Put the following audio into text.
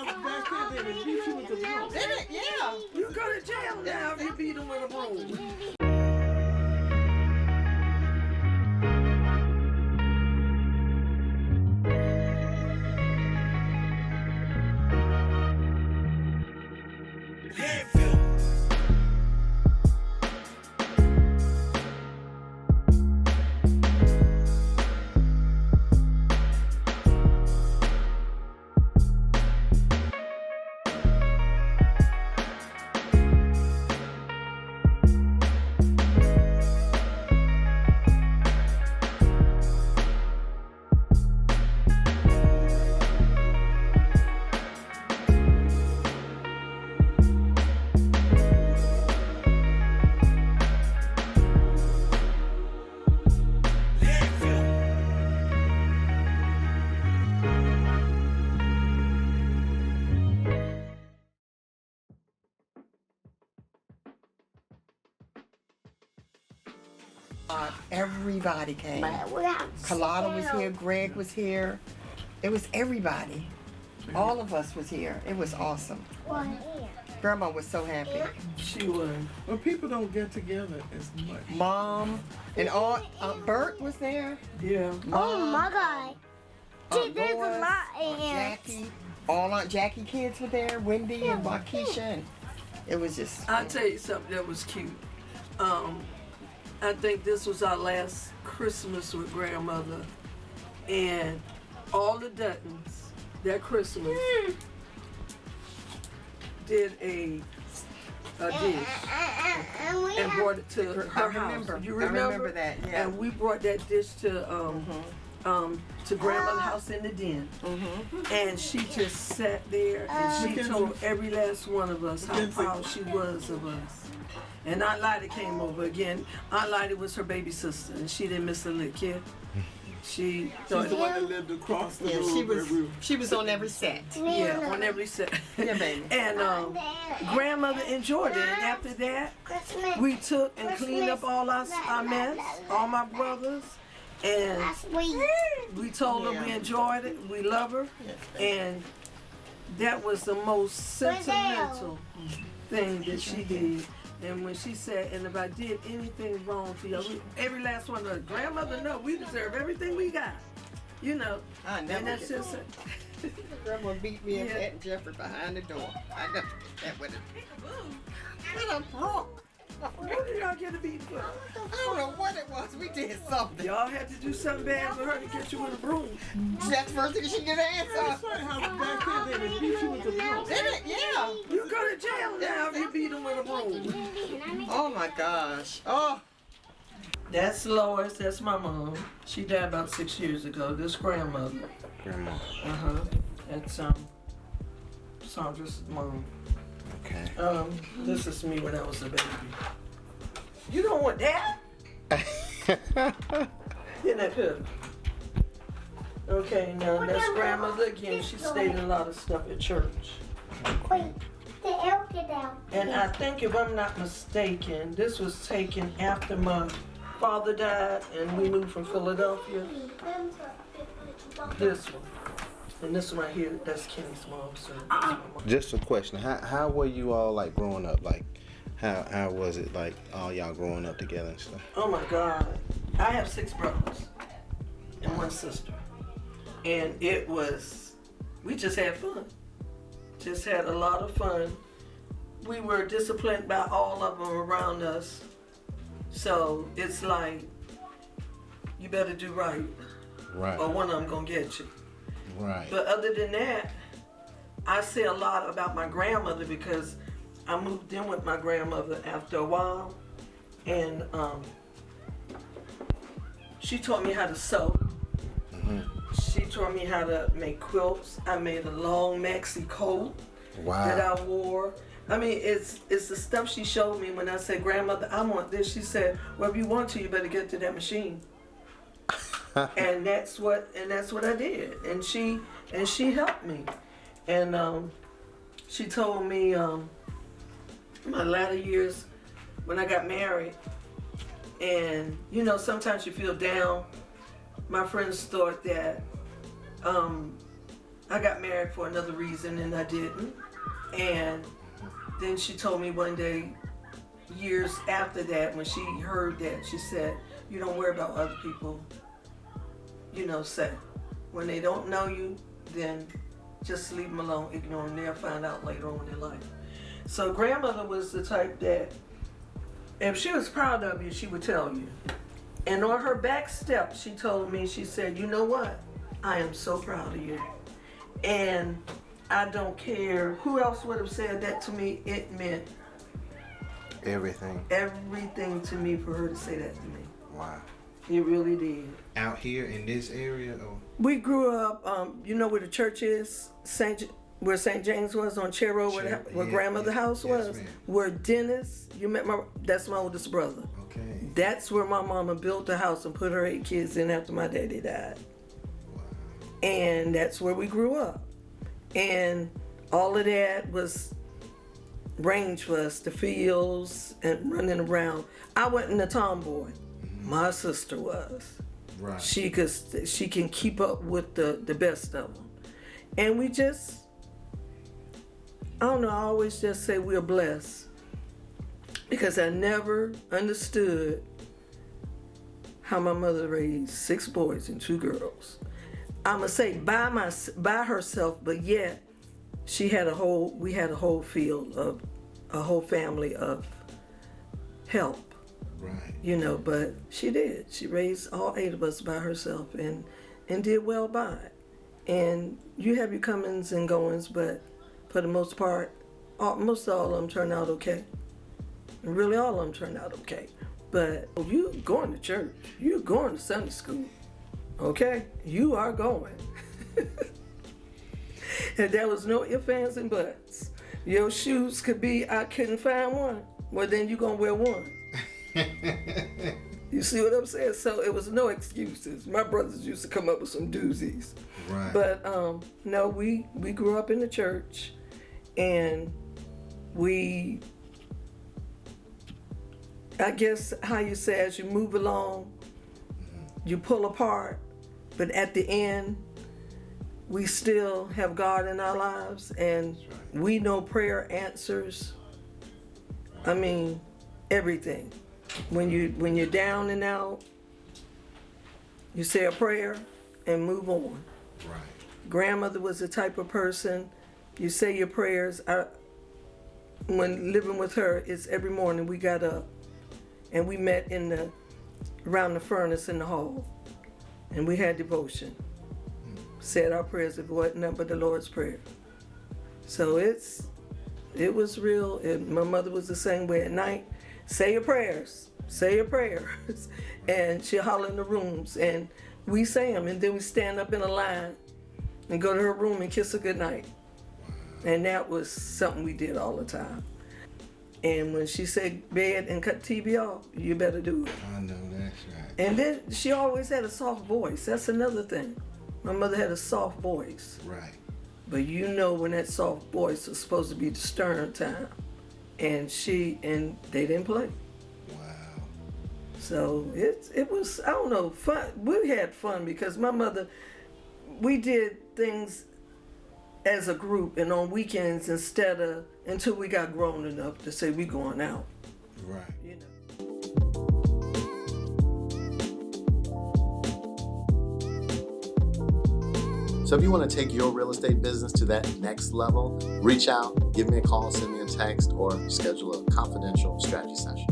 back here, they beat you with a broom. Did it? Yeah. You go to jail now if you beat him with a broom. Everybody came. Carlotta was here, Greg was here. It was everybody. All of us was here. It was awesome. Grandma was so happy. She was. Well, people don't get together as much. Mom and all. Bert was there. Yeah. Oh my God. There's a lot of Jackie. All Aunt Jackie kids were there. Wendy and Waukesha. And it was just. I'll tell you something that was cute. I think this was our last Christmas with grandmother, and all the Duttons that Christmas did a dish and brought it to her house. You remember? I remember that. Yeah. And we brought that dish to grandmother's house in the den, and she just sat there and she told every last one of us how proud she was of us. And Aunt Lottie came over again. Aunt Lottie was her baby sister, and she didn't miss a lick, yeah? She's the one that lived across the road. She was on every set. Yeah, on every set. Yeah, baby. And grandmother enjoyed it. And after that, we took and cleaned up all our mess, all my brothers. And we told her we enjoyed it, we love her. And that was the most sentimental thing that she did. And when she said, and if I did anything wrong to you, every last one of us, grandmother, no, we deserve everything we got. You know. I never and that's just it. Grandma beat me and Pat and Jeffrey behind the door. I know that would have. What did y'all get a beat for? I don't know what it was. We did something. Y'all had to do something bad for her to get you with a broom. That's the first thing she did answer. Back here, they beat you with a broom. Did it? Yeah. You go to jail now if you beat him with a broom. Oh my gosh. Oh. That's Lois. That's my mom. She died about 6 years ago. This grandmother. Grandma. That's Sandra's mom. Okay. This is me when I was a baby. You don't want that? Isn't that good? Okay, now that's grandmother again. She stayed in a lot of stuff at church. And I think, if I'm not mistaken, this was taken after my father died and we moved from Philadelphia. This one. And this one right here, that's Kenny's mom. So Just a question. How were you all like growing up? Like, how was it like all y'all growing up together and stuff? Oh my God. I have 6 brothers and 1 sister. And it was, we just had fun. Just had a lot of fun. We were disciplined by all of them around us. So it's like, you better do right. Right. Or one of them gonna get you. Right. But other than that, I say a lot about my grandmother because I moved in with my grandmother after a while. And she taught me how to sew. She taught me how to make quilts. I made a long maxi coat that I wore. I mean, it's the stuff she showed me when I said, "Grandmother, I want this." She said, "Well, if you want to, you better get to that machine." and that's what I did. And she helped me. And she told me my latter years when I got married, and you know, sometimes you feel down. My friends thought that I I got married for another reason and I didn't. And then she told me one day, years after that, when she heard that, she said, you don't worry about what other people, say. When they don't know you, then just leave them alone, ignore them. They'll find out later on in their life. So grandmother was the type that if she was proud of you, she would tell you. And on her back step, she told me, she said, you know what? I am so proud of you. And I don't care who else would have said that to me. It meant everything to me for her to say that to me. Wow. It really did. Out here in this area? Or? We grew up, where the church is? Where St. James was on Chair Road, where grandmother's house was? Ma'am. Where Dennis, that's my oldest brother. Okay. That's where my mama built the house and put her 8 kids in after my daddy died. Wow. And that's where we grew up. And all of that was range for us, the fields and running around. I wasn't a tomboy. Mm-hmm. My sister was. Right. She can keep up with the best of them. And we just, I don't know, I always just say we're blessed. Because I never understood how my mother raised 6 boys and 2 girls. I'ma say by herself, but yet we had a whole field of a whole family of help. Right. But she did. She raised all 8 of us by herself and did well by it. And you have your comings and goings, but for the most part, most all of them turned out okay. And really all of them turned out okay. But you going to church, you're going to Sunday school, okay? You are going. And there was no ifs, ands, and buts. Your shoes could be, I couldn't find one. Well, then you're going to wear one. You see what I'm saying? So it was no excuses. My brothers used to come up with some doozies. Right. But no, we grew up in the church, and I guess how you say, as you move along, you pull apart, but at the end, we still have God in our lives, and we know prayer answers. I mean, everything. When you're down and out, you say a prayer and move on. Right. Grandmother was the type of person, you say your prayers. When living with her, it's every morning we got up and we met around the furnace in the hall, and we had devotion. Said our prayers, it wasn't nothing but the Lord's Prayer. So it was real. My mother was the same way at night. Say your prayers. And she'll holler in the rooms, and we say them, and then we stand up in a line and go to her room and kiss her goodnight. And that was something we did all the time. And when she said bed and cut the TV off, you better do it. I know, that's right. And then she always had a soft voice. That's another thing. My mother had a soft voice. Right. But when that soft voice was supposed to be the stern time. And they didn't play. Wow. So it was, I don't know, fun. We had fun because my mother, we did things as a group and on weekends until we got grown enough to say we going out. Right. So if you want to take your real estate business to that next level, reach out, give me a call, send me a text, or schedule a confidential strategy session.